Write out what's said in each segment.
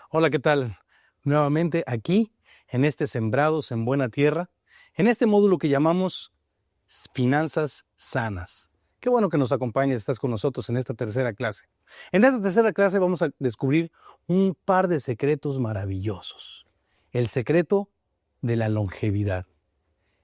Hola, ¿qué tal? Nuevamente aquí, en este Sembrados en Buena Tierra, en este módulo que llamamos Finanzas Sanas. Qué bueno que nos acompañes, estás con nosotros en esta tercera clase. En esta tercera clase vamos a descubrir un par de secretos maravillosos. El secreto de la longevidad.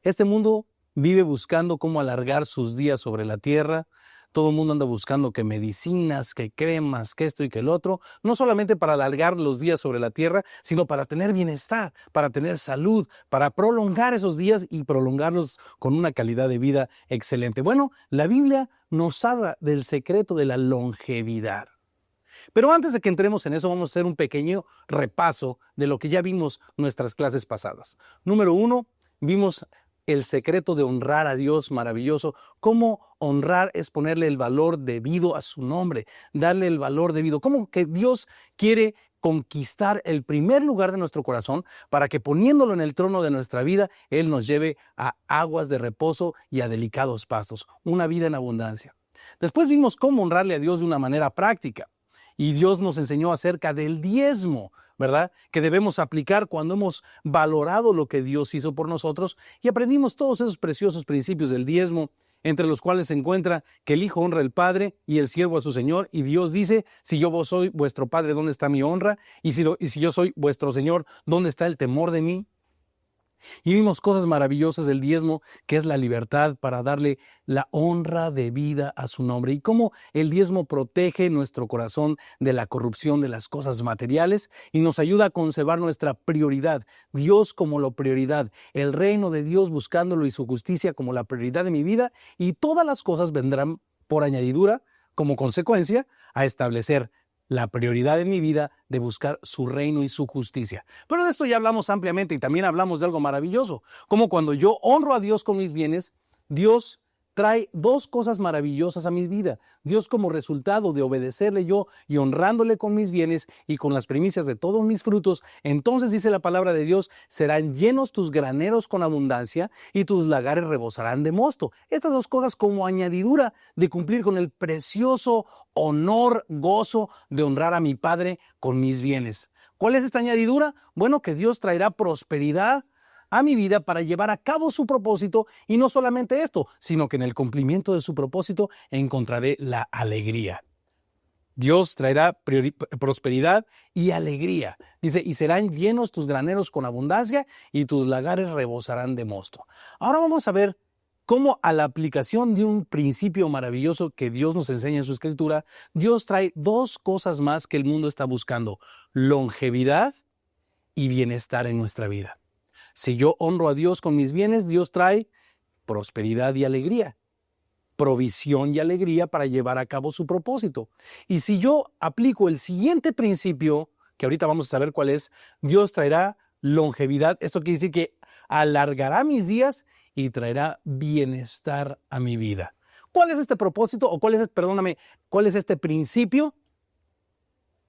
Este mundo vive buscando cómo alargar sus días sobre la tierra. Todo el mundo anda buscando que medicinas, que cremas, que esto y que el otro, no solamente para alargar los días sobre la tierra, sino para tener bienestar, para tener salud, para prolongar esos días y prolongarlos con una calidad de vida excelente. Bueno, la Biblia nos habla del secreto de la longevidad. Pero antes de que entremos en eso, vamos a hacer un pequeño repaso de lo que ya vimos en nuestras clases pasadas. Número 1, vimos el secreto de honrar a Dios maravilloso. Cómo honrar es ponerle el valor debido a su nombre, darle el valor debido. Cómo que Dios quiere conquistar el primer lugar de nuestro corazón para que poniéndolo en el trono de nuestra vida, Él nos lleve a aguas de reposo y a delicados pastos, una vida en abundancia. Después vimos cómo honrarle a Dios de una manera práctica. Y Dios nos enseñó acerca del diezmo, ¿verdad? Que debemos aplicar cuando hemos valorado lo que Dios hizo por nosotros y aprendimos todos esos preciosos principios del diezmo, entre los cuales se encuentra que el hijo honra al padre y el siervo a su señor. Y Dios dice, si yo soy vuestro padre, ¿dónde está mi honra? Y si yo soy vuestro señor, ¿dónde está el temor de mí? Y vimos cosas maravillosas del diezmo, que es la libertad para darle la honra de vida a su nombre. Y cómo el diezmo protege nuestro corazón de la corrupción de las cosas materiales y nos ayuda a conservar nuestra prioridad. Dios como la prioridad, el reino de Dios buscándolo y su justicia como la prioridad de mi vida. Y todas las cosas vendrán por añadidura como consecuencia a establecer la prioridad en mi vida de buscar su reino y su justicia. Pero de esto ya hablamos ampliamente y también hablamos de algo maravilloso, como cuando yo honro a Dios con mis bienes, Dios trae dos cosas maravillosas a mi vida. Dios, como resultado de obedecerle yo y honrándole con mis bienes y con las primicias de todos mis frutos, entonces dice la palabra de Dios, serán llenos tus graneros con abundancia y tus lagares rebosarán de mosto. Estas dos cosas como añadidura de cumplir con el precioso honor, gozo de honrar a mi Padre con mis bienes. ¿Cuál es esta añadidura? Bueno, que Dios traerá prosperidad a mi vida para llevar a cabo su propósito, y no solamente esto, sino que en el cumplimiento de su propósito encontraré la alegría. Dios traerá prosperidad y alegría. Dice, y serán llenos tus graneros con abundancia y tus lagares rebosarán de mosto. Ahora vamos a ver cómo a la aplicación de un principio maravilloso que Dios nos enseña en su escritura, Dios trae dos cosas más que el mundo está buscando: longevidad y bienestar en nuestra vida. Si yo honro a Dios con mis bienes, Dios trae prosperidad y alegría, provisión y alegría para llevar a cabo su propósito. Y si yo aplico el siguiente principio, que ahorita vamos a saber cuál es, Dios traerá longevidad. Esto quiere decir que alargará mis días y traerá bienestar a mi vida. ¿Cuál es este propósito? O cuál es este principio?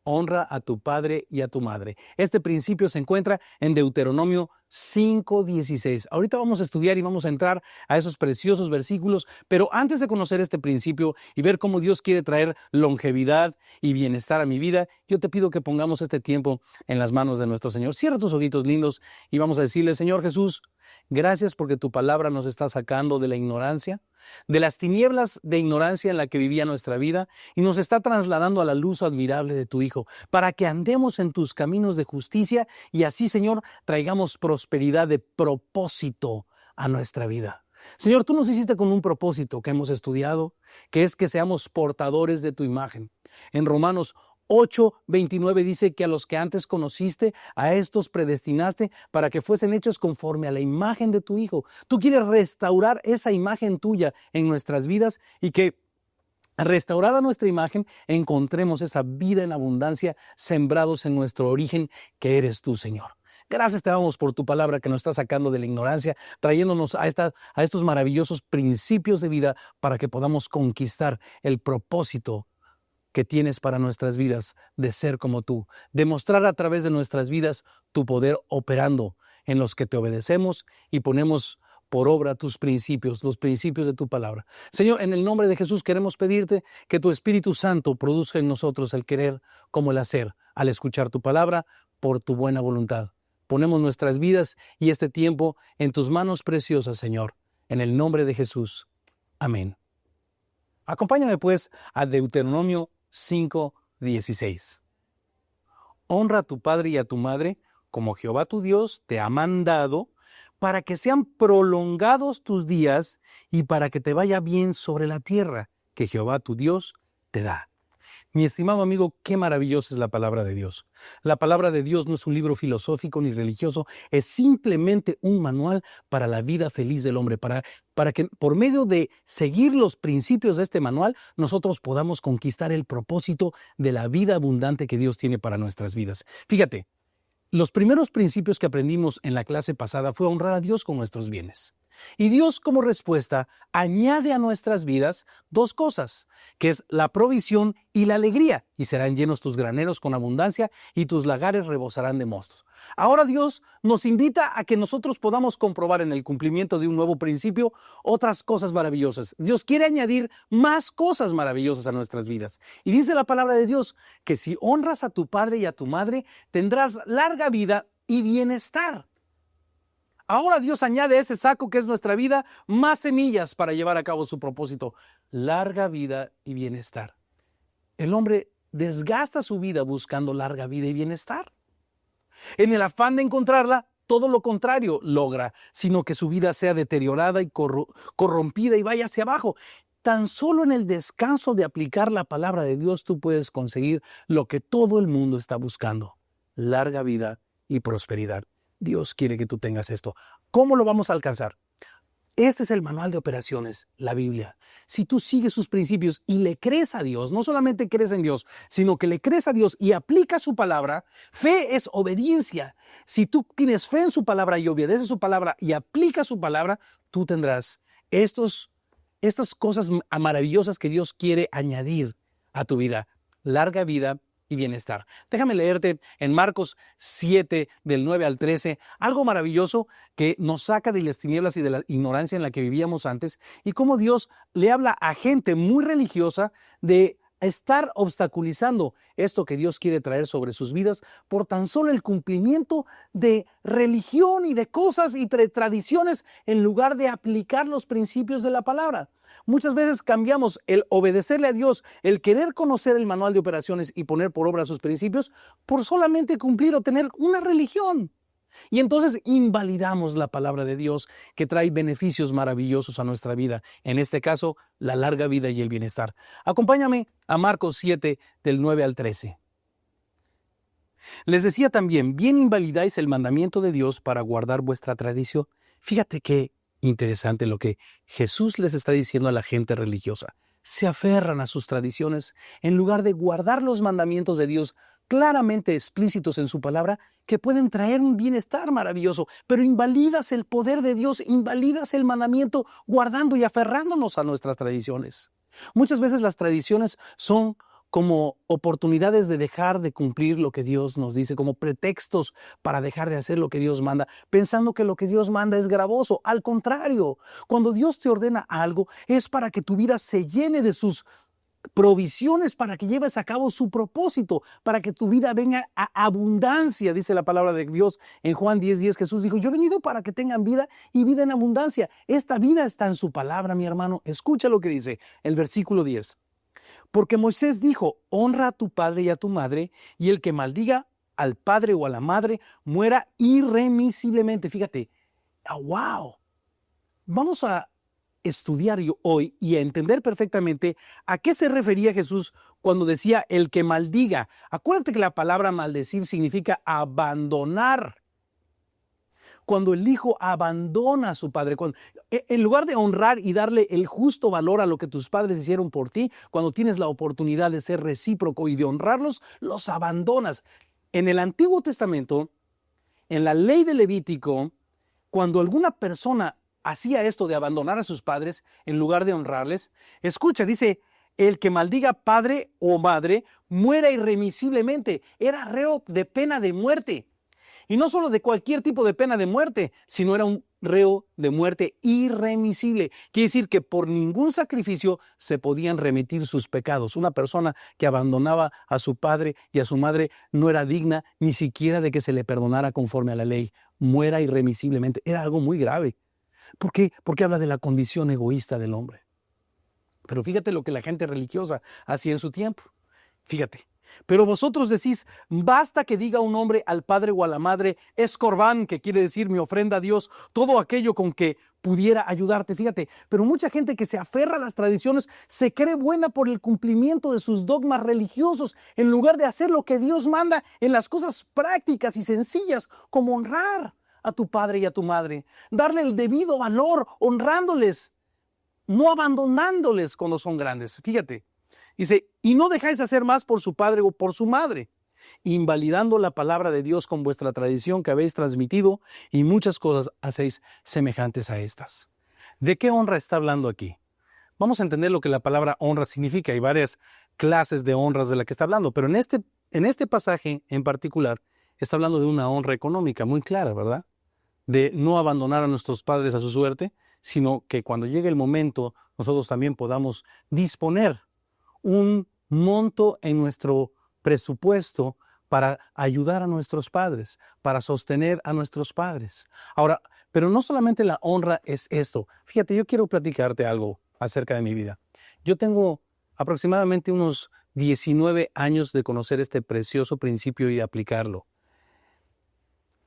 Honra a tu padre y a tu madre. Este principio se encuentra en Deuteronomio 5:16. Ahorita vamos a estudiar y vamos a entrar a esos preciosos versículos, pero antes de conocer este principio y ver cómo Dios quiere traer longevidad y bienestar a mi vida, yo te pido que pongamos este tiempo en las manos de nuestro Señor. Cierra tus ojitos lindos y vamos a decirle: Señor Jesús, gracias porque tu palabra nos está sacando de la ignorancia, de las tinieblas de ignorancia en la que vivía nuestra vida, y nos está trasladando a la luz admirable de tu Hijo, para que andemos en tus caminos de justicia y así, Señor, traigamos prosperidad de propósito a nuestra vida. Señor, tú nos hiciste con un propósito que hemos estudiado, que es que seamos portadores de tu imagen. En Romanos 8:29 dice que a los que antes conociste, a estos predestinaste para que fuesen hechos conforme a la imagen de tu Hijo. Tú quieres restaurar esa imagen tuya en nuestras vidas y que, restaurada nuestra imagen, encontremos esa vida en abundancia, sembrados en nuestro origen, que eres tú, Señor. Gracias te damos por tu palabra que nos está sacando de la ignorancia, trayéndonos a estos maravillosos principios de vida para que podamos conquistar el propósito que tienes para nuestras vidas de ser como tú, demostrar a través de nuestras vidas tu poder operando en los que te obedecemos y ponemos por obra tus principios, los principios de tu palabra. Señor, en el nombre de Jesús queremos pedirte que tu Espíritu Santo produzca en nosotros el querer como el hacer al escuchar tu palabra por tu buena voluntad. Ponemos nuestras vidas y este tiempo en tus manos preciosas, Señor, en el nombre de Jesús. Amén. Acompáñame pues a Deuteronomio 5:16. Honra a tu padre y a tu madre, como Jehová tu Dios te ha mandado, para que sean prolongados tus días y para que te vaya bien sobre la tierra que Jehová tu Dios te da. Mi estimado amigo, qué maravillosa es la palabra de Dios. La palabra de Dios no es un libro filosófico ni religioso, es simplemente un manual para la vida feliz del hombre, para que por medio de seguir los principios de este manual, nosotros podamos conquistar el propósito de la vida abundante que Dios tiene para nuestras vidas. Fíjate, los primeros principios que aprendimos en la clase pasada fue honrar a Dios con nuestros bienes. Y Dios, como respuesta, añade a nuestras vidas dos cosas, que es la provisión y la alegría, y serán llenos tus graneros con abundancia y tus lagares rebosarán de mostos. Ahora Dios nos invita a que nosotros podamos comprobar en el cumplimiento de un nuevo principio otras cosas maravillosas. Dios quiere añadir más cosas maravillosas a nuestras vidas. Y dice la palabra de Dios que si honras a tu padre y a tu madre, tendrás larga vida y bienestar. Ahora Dios añade a ese saco que es nuestra vida más semillas para llevar a cabo su propósito, larga vida y bienestar. El hombre desgasta su vida buscando larga vida y bienestar. En el afán de encontrarla, todo lo contrario logra, sino que su vida sea deteriorada y corrompida y vaya hacia abajo. Tan solo en el descanso de aplicar la palabra de Dios tú puedes conseguir lo que todo el mundo está buscando, larga vida y prosperidad. Dios quiere que tú tengas esto. ¿Cómo lo vamos a alcanzar? Este es el manual de operaciones, la Biblia. Si tú sigues sus principios y le crees a Dios, no solamente crees en Dios, sino que le crees a Dios y aplicas su palabra, fe es obediencia. Si tú tienes fe en su palabra y obedeces su palabra y aplicas su palabra, tú tendrás estas cosas maravillosas que Dios quiere añadir a tu vida. Larga vida y bienestar. Déjame leerte en Marcos 7, del 9 al 13, algo maravilloso que nos saca de las tinieblas y de la ignorancia en la que vivíamos antes, y cómo Dios le habla a gente muy religiosa de estar obstaculizando esto que Dios quiere traer sobre sus vidas por tan solo el cumplimiento de religión y de cosas y tradiciones en lugar de aplicar los principios de la palabra. Muchas veces cambiamos el obedecerle a Dios, el querer conocer el manual de operaciones y poner por obra sus principios por solamente cumplir o tener una religión. Y entonces invalidamos la palabra de Dios que trae beneficios maravillosos a nuestra vida. En este caso, la larga vida y el bienestar. Acompáñame a Marcos 7, del 9 al 13. Les decía también, bien invalidáis el mandamiento de Dios para guardar vuestra tradición. Fíjate qué interesante lo que Jesús les está diciendo a la gente religiosa. Se aferran a sus tradiciones en lugar de guardar los mandamientos de Dios claramente explícitos en su palabra, que pueden traer un bienestar maravilloso, pero invalidas el poder de Dios, invalidas el mandamiento guardando y aferrándonos a nuestras tradiciones. Muchas veces las tradiciones son como oportunidades de dejar de cumplir lo que Dios nos dice, como pretextos para dejar de hacer lo que Dios manda, pensando que lo que Dios manda es gravoso. Al contrario, cuando Dios te ordena algo, es para que tu vida se llene de sus provisiones, para que lleves a cabo su propósito, para que tu vida venga a abundancia, dice la palabra de Dios en Juan 10:10. Jesús dijo, yo he venido para que tengan vida y vida en abundancia. Esta vida está en su palabra, mi hermano. Escucha lo que dice el versículo 10. Porque Moisés dijo, honra a tu padre y a tu madre, y el que maldiga al padre o a la madre muera irremisiblemente. Fíjate, wow. Vamos a estudiar hoy y a entender perfectamente a qué se refería Jesús cuando decía el que maldiga. Acuérdate que la palabra maldecir significa abandonar. Cuando el hijo abandona a su padre, en lugar de honrar y darle el justo valor a lo que tus padres hicieron por ti, cuando tienes la oportunidad de ser recíproco y de honrarlos, los abandonas. En el Antiguo Testamento, en la ley de Levítico, cuando alguna persona hacía esto de abandonar a sus padres en lugar de honrarles, escucha, dice, el que maldiga padre o madre muera irremisiblemente. Era reo de pena de muerte. Y no solo de cualquier tipo de pena de muerte, sino era un reo de muerte irremisible. Quiere decir que por ningún sacrificio se podían remitir sus pecados. Una persona que abandonaba a su padre y a su madre no era digna ni siquiera de que se le perdonara conforme a la ley. Muera irremisiblemente. Era algo muy grave. ¿Por qué? Porque habla de la condición egoísta del hombre. Pero fíjate lo que la gente religiosa hacía en su tiempo. Fíjate. Pero vosotros decís, basta que diga un hombre al padre o a la madre, es corbán, que quiere decir mi ofrenda a Dios, todo aquello con que pudiera ayudarte. Fíjate, pero mucha gente que se aferra a las tradiciones se cree buena por el cumplimiento de sus dogmas religiosos, en lugar de hacer lo que Dios manda en las cosas prácticas y sencillas, como honrar a tu padre y a tu madre, darle el debido valor, honrándoles, no abandonándoles cuando son grandes. Fíjate. Dice, y no dejáis hacer más por su padre o por su madre, invalidando la palabra de Dios con vuestra tradición que habéis transmitido, y muchas cosas hacéis semejantes a estas. ¿De qué honra está hablando aquí? Vamos a entender lo que la palabra honra significa. Hay varias clases de honras de la que está hablando, pero en este pasaje en particular está hablando de una honra económica muy clara, ¿verdad? De no abandonar a nuestros padres a su suerte, sino que cuando llegue el momento nosotros también podamos disponer un monto en nuestro presupuesto para ayudar a nuestros padres, para sostener a nuestros padres. Ahora, pero no solamente la honra es esto. Fíjate, yo quiero platicarte algo acerca de mi vida. Yo tengo aproximadamente unos 19 años de conocer este precioso principio y de aplicarlo.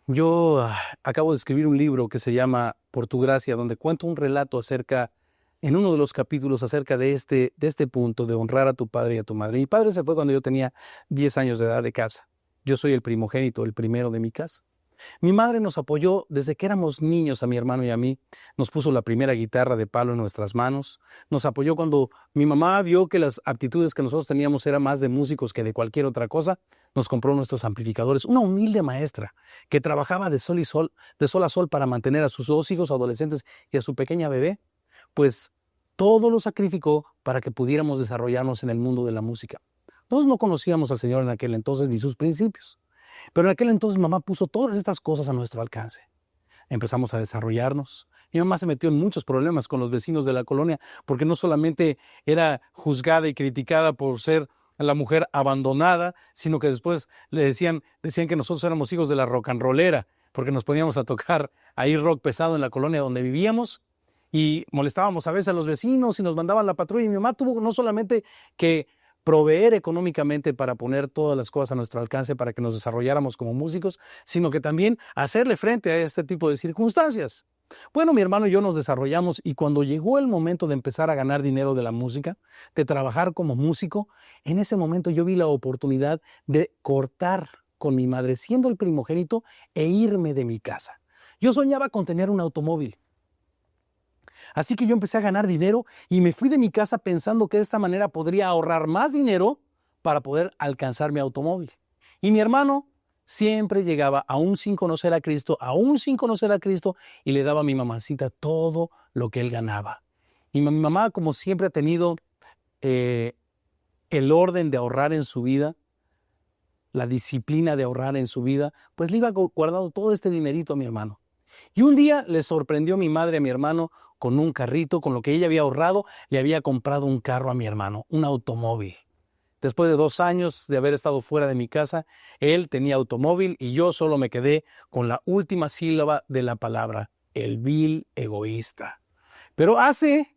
Yo acabo de escribir un libro que se llama Por tu gracia, donde cuento un relato en uno de los capítulos acerca de este punto de honrar a tu padre y a tu madre. Mi padre se fue cuando yo tenía 10 años de edad de casa. Yo soy el primogénito, el primero de mi casa. Mi madre nos apoyó desde que éramos niños a mi hermano y a mí. Nos puso la primera guitarra de palo en nuestras manos. Nos apoyó cuando mi mamá vio que las aptitudes que nosotros teníamos eran más de músicos que de cualquier otra cosa. Nos compró nuestros amplificadores. Una humilde maestra que trabajaba de sol a sol para mantener a sus 2 hijos adolescentes y a su pequeña bebé. Pues todo lo sacrificó para que pudiéramos desarrollarnos en el mundo de la música. Nosotros no conocíamos al Señor en aquel entonces ni sus principios, pero en aquel entonces mamá puso todas estas cosas a nuestro alcance. Empezamos a desarrollarnos. Mi mamá se metió en muchos problemas con los vecinos de la colonia porque no solamente era juzgada y criticada por ser la mujer abandonada, sino que después decían que nosotros éramos hijos de la rock and rollera porque nos poníamos a tocar ahí rock pesado en la colonia donde vivíamos. Y molestábamos a veces a los vecinos y nos mandaban la patrulla. Y mi mamá tuvo no solamente que proveer económicamente para poner todas las cosas a nuestro alcance para que nos desarrolláramos como músicos, sino que también hacerle frente a este tipo de circunstancias. Bueno, mi hermano y yo nos desarrollamos y cuando llegó el momento de empezar a ganar dinero de la música, de trabajar como músico, en ese momento yo vi la oportunidad de cortar con mi madre, siendo el primogénito, e irme de mi casa. Yo soñaba con tener un automóvil. Así que yo empecé a ganar dinero y me fui de mi casa pensando que de esta manera podría ahorrar más dinero para poder alcanzar mi automóvil. Y mi hermano siempre llegaba, aún sin conocer a Cristo, y le daba a mi mamacita todo lo que él ganaba. Y mi mamá, como siempre ha tenido el orden de ahorrar en su vida, la disciplina de ahorrar en su vida, pues le iba guardando todo este dinerito a mi hermano. Y un día le sorprendió mi madre a mi hermano con un carrito, con lo que ella había ahorrado, le había comprado un carro a mi hermano, un automóvil. Después de 2 años de haber estado fuera de mi casa, él tenía automóvil y yo solo me quedé con la última sílaba de la palabra, el vil egoísta. Pero hace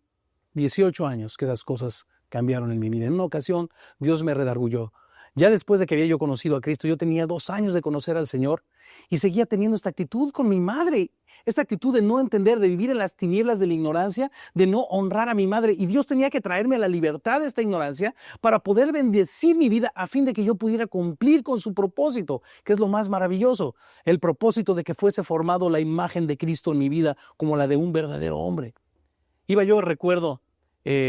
18 años que las cosas cambiaron en mi vida. En una ocasión, Dios me redarguyó. Ya después de que había yo conocido a Cristo, yo tenía 2 años de conocer al Señor y seguía teniendo esta actitud con mi madre, esta actitud de no entender, de vivir en las tinieblas de la ignorancia, de no honrar a mi madre. Y Dios tenía que traerme a la libertad de esta ignorancia para poder bendecir mi vida a fin de que yo pudiera cumplir con su propósito, que es lo más maravilloso, el propósito de que fuese formado la imagen de Cristo en mi vida como la de un verdadero hombre. Iba yo, recuerdo,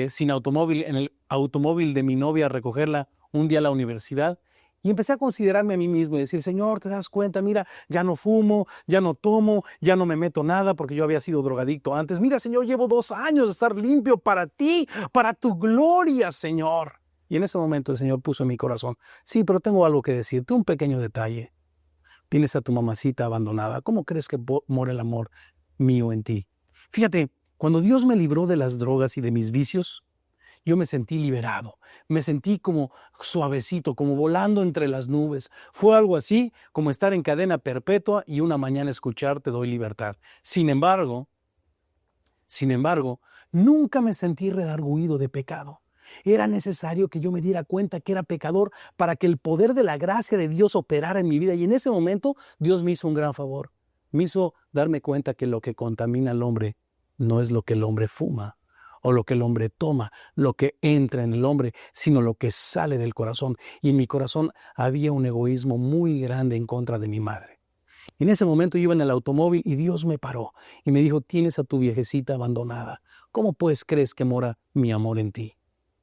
sin automóvil, en el automóvil de mi novia a recogerla un día a la universidad y empecé a considerarme a mí mismo y decir, Señor, ¿te das cuenta? Mira, ya no fumo, ya no tomo, ya no me meto nada porque yo había sido drogadicto antes. Mira, Señor, llevo 2 años de estar limpio para ti, para tu gloria, Señor. Y en ese momento el Señor puso en mi corazón, sí, pero tengo algo que decirte, un pequeño detalle. Tienes a tu mamacita abandonada. ¿Cómo crees que muere el amor mío en ti. Fíjate, cuando Dios me libró de las drogas y de mis vicios, yo me sentí liberado, me sentí como suavecito, como volando entre las nubes. Fue algo así como estar en cadena perpetua y una mañana escuchar te doy libertad. Sin embargo, nunca me sentí redarguido de pecado. Era necesario que yo me diera cuenta que era pecador para que el poder de la gracia de Dios operara en mi vida. Y en ese momento Dios me hizo un gran favor. Me hizo darme cuenta que lo que contamina al hombre no es lo que el hombre fuma o lo que el hombre toma, lo que entra en el hombre, sino lo que sale del corazón. Y en mi corazón había un egoísmo muy grande en contra de mi madre. En ese momento yo iba en el automóvil y Dios me paró y me dijo, tienes a tu viejecita abandonada. ¿Cómo pues crees que mora mi amor en ti?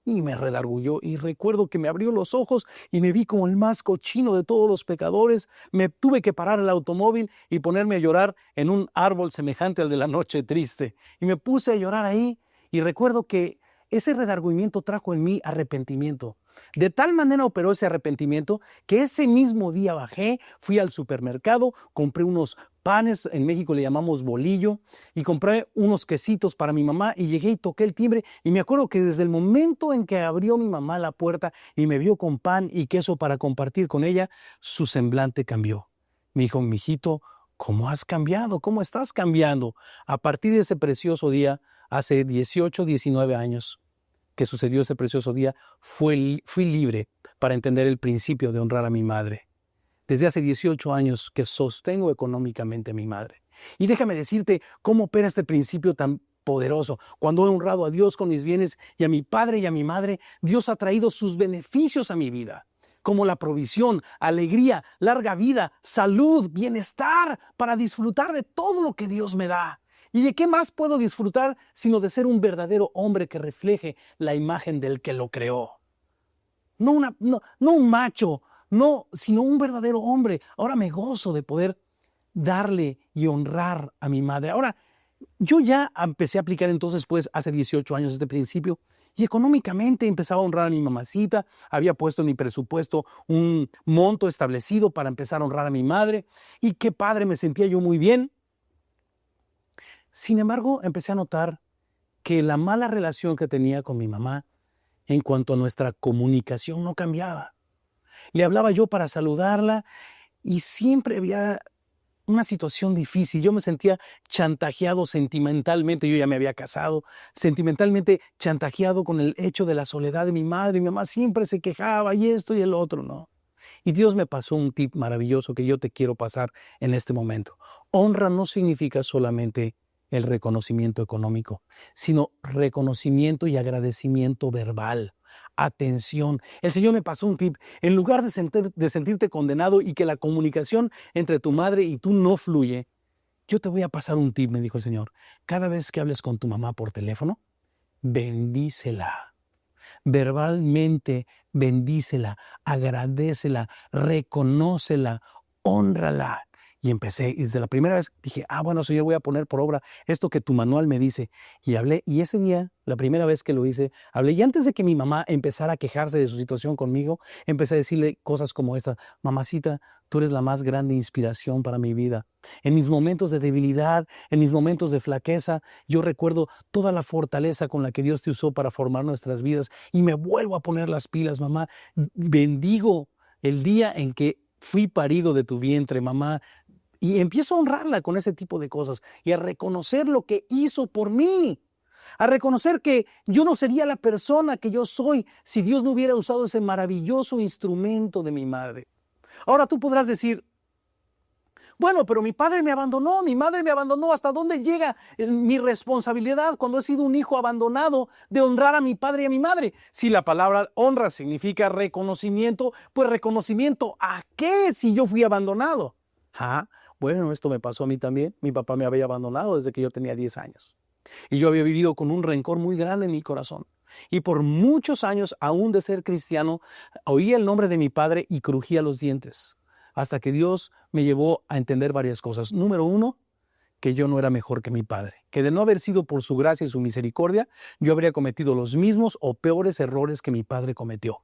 Y me redarguyó y recuerdo que me abrió los ojos y me vi como el más cochino de todos los pecadores. Me tuve que parar el automóvil y ponerme a llorar en un árbol semejante al de la noche triste. Y me puse a llorar ahí y recuerdo que ese redargüimiento trajo en mí arrepentimiento. De tal manera operó ese arrepentimiento que ese mismo día bajé, fui al supermercado, compré unos panes, en México le llamamos bolillo, y compré unos quesitos para mi mamá y llegué y toqué el timbre y me acuerdo que desde el momento en que abrió mi mamá la puerta y me vio con pan y queso para compartir con ella, su semblante cambió. Me dijo, mijito, ¿cómo has cambiado? ¿Cómo estás cambiando? A partir de ese precioso día, hace 18, 19 años, que sucedió ese precioso día, fui libre para entender el principio de honrar a mi madre. Desde hace 18 años que sostengo económicamente a mi madre. Y déjame decirte cómo opera este principio tan poderoso. Cuando he honrado a Dios con mis bienes y a mi padre y a mi madre, Dios ha traído sus beneficios a mi vida, como la provisión, alegría, larga vida, salud, bienestar, para disfrutar de todo lo que Dios me da. ¿Y de qué más puedo disfrutar sino de ser un verdadero hombre que refleje la imagen del que lo creó? No un macho, sino un verdadero hombre. Ahora me gozo de poder darle y honrar a mi madre. Ahora, yo ya empecé a aplicar entonces, pues, hace 18 años este principio, y económicamente empezaba a honrar a mi mamacita, había puesto en mi presupuesto un monto establecido para empezar a honrar a mi madre, y qué padre, me sentía yo muy bien. Sin embargo, empecé a notar que la mala relación que tenía con mi mamá en cuanto a nuestra comunicación no cambiaba. Le hablaba yo para saludarla y siempre había una situación difícil. Yo me sentía chantajeado sentimentalmente. Yo ya me había casado, sentimentalmente chantajeado con el hecho de la soledad de mi madre. Mi mamá siempre se quejaba y esto y el otro, ¿no? Y Dios me pasó un tip maravilloso que yo te quiero pasar en este momento. Honra no significa solamente el reconocimiento económico, sino reconocimiento y agradecimiento verbal. Atención. El Señor me pasó un tip. En lugar de sentirte condenado y que la comunicación entre tu madre y tú no fluye, yo te voy a pasar un tip, me dijo el Señor. Cada vez que hables con tu mamá por teléfono, bendícela. Verbalmente, bendícela, agradécela, reconócela, hónrala. Y empecé, y desde la primera vez dije, bueno, Señor, voy a poner por obra esto que tu manual me dice. Y hablé, y ese día, la primera vez que lo hice, hablé, y antes de que mi mamá empezara a quejarse de su situación conmigo, empecé a decirle cosas como esta: mamacita, tú eres la más grande inspiración para mi vida. En mis momentos de debilidad, en mis momentos de flaqueza, yo recuerdo toda la fortaleza con la que Dios te usó para formar nuestras vidas, y me vuelvo a poner las pilas, mamá. Bendigo el día en que fui parido de tu vientre, mamá. Y empiezo a honrarla con ese tipo de cosas y a reconocer lo que hizo por mí, a reconocer que yo no sería la persona que yo soy si Dios no hubiera usado ese maravilloso instrumento de mi madre. Ahora tú podrás decir, bueno, pero mi padre me abandonó, mi madre me abandonó. ¿Hasta dónde llega mi responsabilidad cuando he sido un hijo abandonado de honrar a mi padre y a mi madre? Si la palabra honra significa reconocimiento, pues reconocimiento ¿a qué si yo fui abandonado? Bueno, esto me pasó a mí también. Mi papá me había abandonado desde que yo tenía 10 años. Y yo había vivido con un rencor muy grande en mi corazón. Y por muchos años, aún de ser cristiano, oía el nombre de mi padre y crujía los dientes. Hasta que Dios me llevó a entender varias cosas. Número uno, que yo no era mejor que mi padre. Que de no haber sido por su gracia y su misericordia, yo habría cometido los mismos o peores errores que mi padre cometió.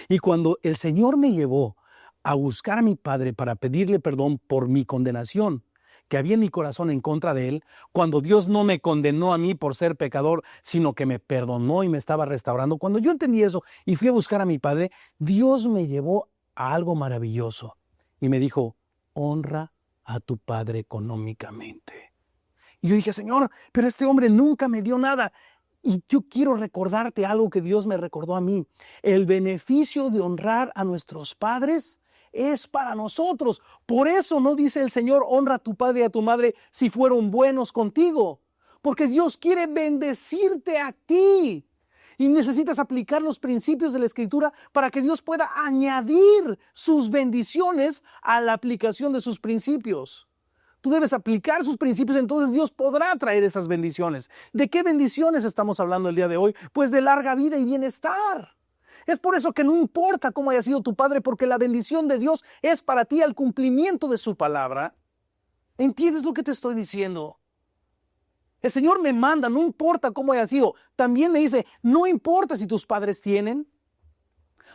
Y cuando el Señor me llevó a buscar a mi padre para pedirle perdón por mi condenación, que había en mi corazón en contra de Él, cuando Dios no me condenó a mí por ser pecador, sino que me perdonó y me estaba restaurando, cuando yo entendí eso y fui a buscar a mi padre, Dios me llevó a algo maravilloso y me dijo, honra a tu padre económicamente. Y yo dije, Señor, pero este hombre nunca me dio nada. Y yo quiero recordarte algo que Dios me recordó a mí. El beneficio de honrar a nuestros padres es para nosotros. Por eso no dice el Señor, honra a tu padre y a tu madre si fueron buenos contigo. Porque Dios quiere bendecirte a ti. Y necesitas aplicar los principios de la Escritura para que Dios pueda añadir sus bendiciones a la aplicación de sus principios. Tú debes aplicar sus principios, entonces Dios podrá traer esas bendiciones. ¿De qué bendiciones estamos hablando el día de hoy? Pues de larga vida y bienestar. Es por eso que no importa cómo haya sido tu padre, porque la bendición de Dios es para ti al cumplimiento de su palabra. ¿Entiendes lo que te estoy diciendo? El Señor me manda, no importa cómo haya sido. También le dice, no importa si tus padres tienen.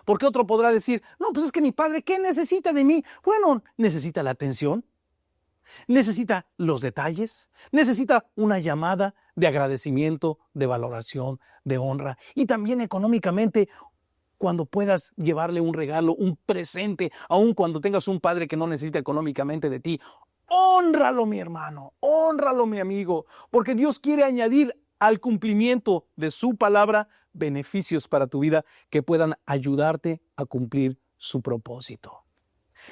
Porque otro podrá decir, no, pues es que mi padre, ¿qué necesita de mí? Bueno, necesita la atención. Necesita los detalles, necesita una llamada de agradecimiento, de valoración, de honra y también económicamente cuando puedas llevarle un regalo, un presente, aun cuando tengas un padre que no necesita económicamente de ti. Hónralo, mi hermano, hónralo, mi amigo, porque Dios quiere añadir al cumplimiento de su palabra beneficios para tu vida que puedan ayudarte a cumplir su propósito.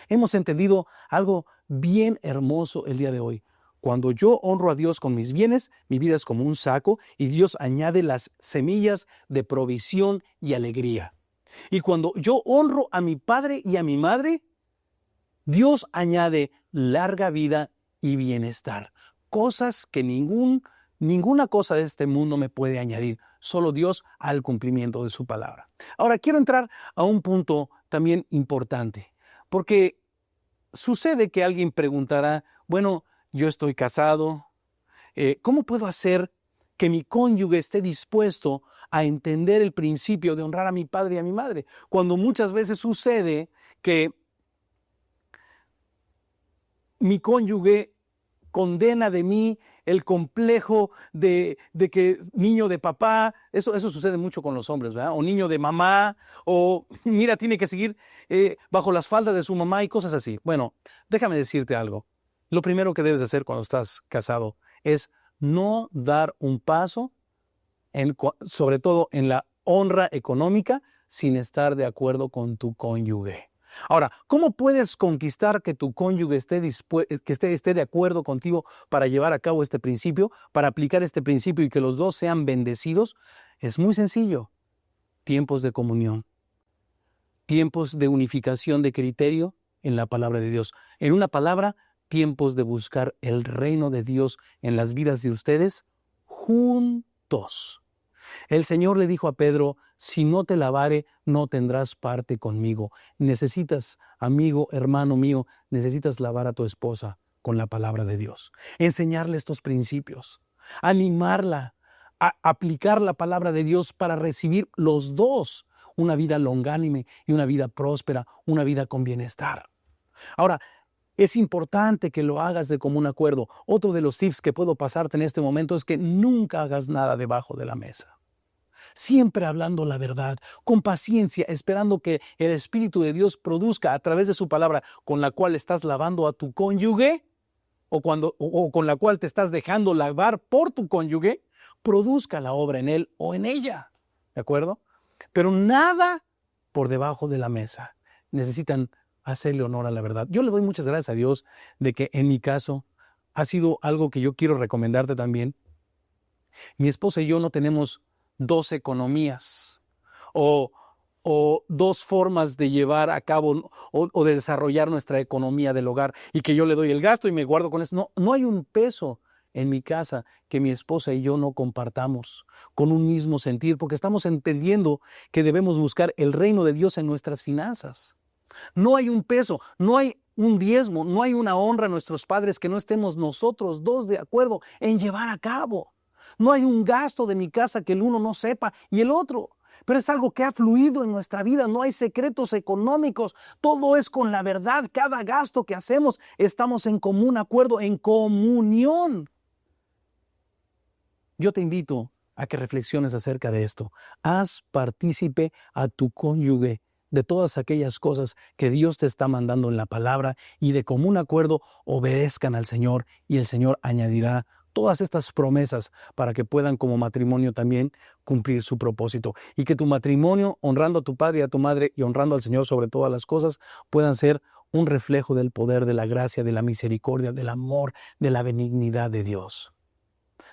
Hemos entendido algo bien hermoso el día de hoy. Cuando yo honro a Dios con mis bienes, mi vida es como un saco y Dios añade las semillas de provisión y alegría. Y cuando yo honro a mi padre y a mi madre, Dios añade larga vida y bienestar. Cosas que ninguna cosa de este mundo me puede añadir. Solo Dios al cumplimiento de su palabra. Ahora quiero entrar a un punto también importante. Porque sucede que alguien preguntará, bueno, yo estoy casado, ¿cómo puedo hacer que mi cónyuge esté dispuesto a entender el principio de honrar a mi padre y a mi madre? Cuando muchas veces sucede que mi cónyuge condena de mí el complejo de que niño de papá, eso sucede mucho con los hombres, ¿verdad? O niño de mamá, o mira, tiene que seguir bajo las faldas de su mamá y cosas así. Bueno, déjame decirte algo. Lo primero que debes hacer cuando estás casado es no dar un paso, sobre todo en la honra económica, sin estar de acuerdo con tu cónyuge. Ahora, ¿cómo puedes conquistar que tu cónyuge esté de acuerdo contigo para llevar a cabo este principio, para aplicar este principio y que los dos sean bendecidos? Es muy sencillo. Tiempos de comunión, tiempos de unificación de criterio en la palabra de Dios. En una palabra, tiempos de buscar el reino de Dios en las vidas de ustedes juntos. El Señor le dijo a Pedro, si no te lavare, no tendrás parte conmigo. Necesitas, amigo, hermano mío, necesitas lavar a tu esposa con la palabra de Dios. Enseñarle estos principios, animarla a aplicar la palabra de Dios para recibir los dos una vida longánime y una vida próspera, una vida con bienestar. Ahora, es importante que lo hagas de común acuerdo. Otro de los tips que puedo pasarte en este momento es que nunca hagas nada debajo de la mesa. Siempre hablando la verdad, con paciencia, esperando que el Espíritu de Dios produzca a través de su palabra con la cual estás lavando a tu cónyuge o con la cual te estás dejando lavar por tu cónyuge, produzca la obra en él o en ella. ¿De acuerdo? Pero nada por debajo de la mesa. Necesitan hacerle honor a la verdad. Yo le doy muchas gracias a Dios de que en mi caso ha sido algo que yo quiero recomendarte también. Mi esposa y yo no tenemos dos economías o dos formas de llevar a cabo o de desarrollar nuestra economía del hogar y que yo le doy el gasto y me guardo con eso. No hay un peso en mi casa que mi esposa y yo no compartamos con un mismo sentir, porque estamos entendiendo que debemos buscar el reino de Dios en nuestras finanzas. No hay un peso, no hay un diezmo, no hay una honra a nuestros padres que no estemos nosotros dos de acuerdo en llevar a cabo. No hay un gasto de mi casa que el uno no sepa y el otro. pero es algo que ha fluido en nuestra vida. No hay secretos económicos, todo es con la verdad. Cada gasto que hacemos estamos en común acuerdo, en comunión. Yo te invito a que reflexiones acerca de esto. Haz partícipe a tu cónyuge de todas aquellas cosas que Dios te está mandando en la palabra y de común acuerdo obedezcan al Señor y el Señor añadirá todas estas promesas para que puedan como matrimonio también cumplir su propósito y que tu matrimonio, honrando a tu padre y a tu madre y honrando al Señor sobre todas las cosas, puedan ser un reflejo del poder, de la gracia, de la misericordia, del amor, de la benignidad de Dios.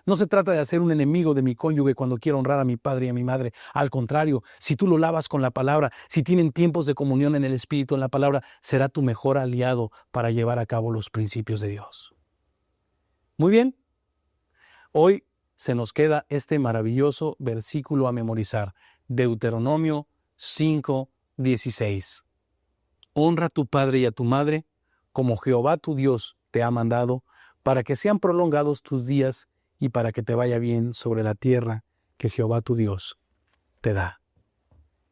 No se trata de hacer un enemigo de mi cónyuge cuando quiero honrar a mi padre y a mi madre. Al contrario, si tú lo lavas con la palabra, si tienen tiempos de comunión en el Espíritu, en la palabra, será tu mejor aliado para llevar a cabo los principios de Dios. Muy bien. Hoy se nos queda este maravilloso versículo a memorizar. Deuteronomio 5:16. Honra a tu padre y a tu madre, como Jehová tu Dios te ha mandado, para que sean prolongados tus días y para que te vaya bien sobre la tierra que Jehová tu Dios te da.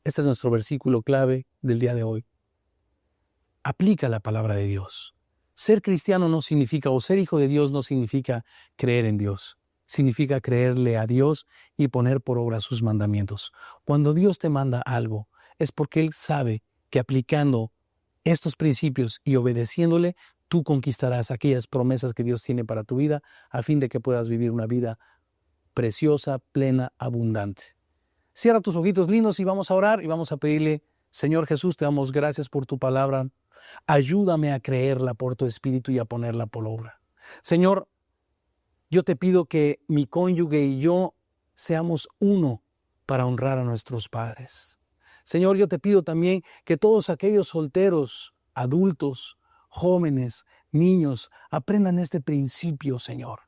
Este es nuestro versículo clave del día de hoy. Aplica la palabra de Dios. Ser cristiano no significa, o ser hijo de Dios no significa creer en Dios. Significa creerle a Dios y poner por obra sus mandamientos. Cuando Dios te manda algo, es porque Él sabe que aplicando estos principios y obedeciéndole, tú conquistarás aquellas promesas que Dios tiene para tu vida a fin de que puedas vivir una vida preciosa, plena, abundante. Cierra tus ojitos lindos y vamos a orar y vamos a pedirle, Señor Jesús, te damos gracias por tu palabra. Ayúdame a creerla por tu Espíritu y a ponerla por obra. Señor, yo te pido que mi cónyuge y yo seamos uno para honrar a nuestros padres. Señor, yo te pido también que todos aquellos solteros, adultos, jóvenes, niños, aprendan este principio, Señor.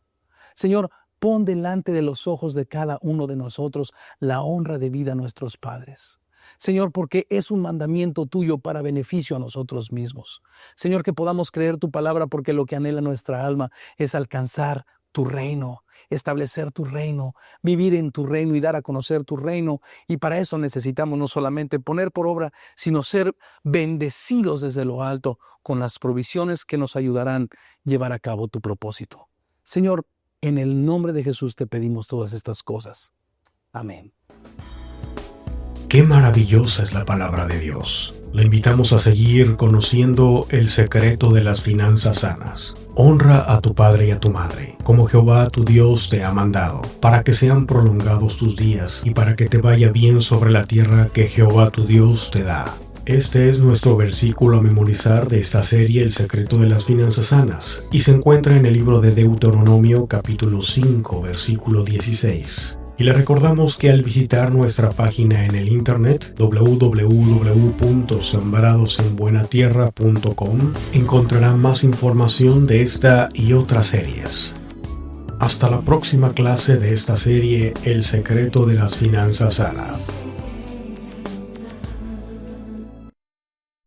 Señor, pon delante de los ojos de cada uno de nosotros la honra debida a nuestros padres. Señor, porque es un mandamiento tuyo para beneficio a nosotros mismos. Señor, que podamos creer tu palabra porque lo que anhela nuestra alma es alcanzar tu reino, establecer tu reino, vivir en tu reino y dar a conocer tu reino. Y para eso necesitamos no solamente poner por obra, sino ser bendecidos desde lo alto con las provisiones que nos ayudarán a llevar a cabo tu propósito. Señor, en el nombre de Jesús te pedimos todas estas cosas. Amén. Qué maravillosa es la palabra de Dios. Le invitamos a seguir conociendo el secreto de las finanzas sanas. Honra a tu padre y a tu madre, como Jehová tu Dios te ha mandado, para que sean prolongados tus días y para que te vaya bien sobre la tierra que Jehová tu Dios te da. Este es nuestro versículo a memorizar de esta serie El secreto de las finanzas sanas, y se encuentra en el libro de Deuteronomio capítulo 5, versículo 16. Y le recordamos que al visitar nuestra página en el internet www.sembradosenbuenatierra.com encontrará más información de esta y otras series. Hasta la próxima clase de esta serie El secreto de las finanzas sanas.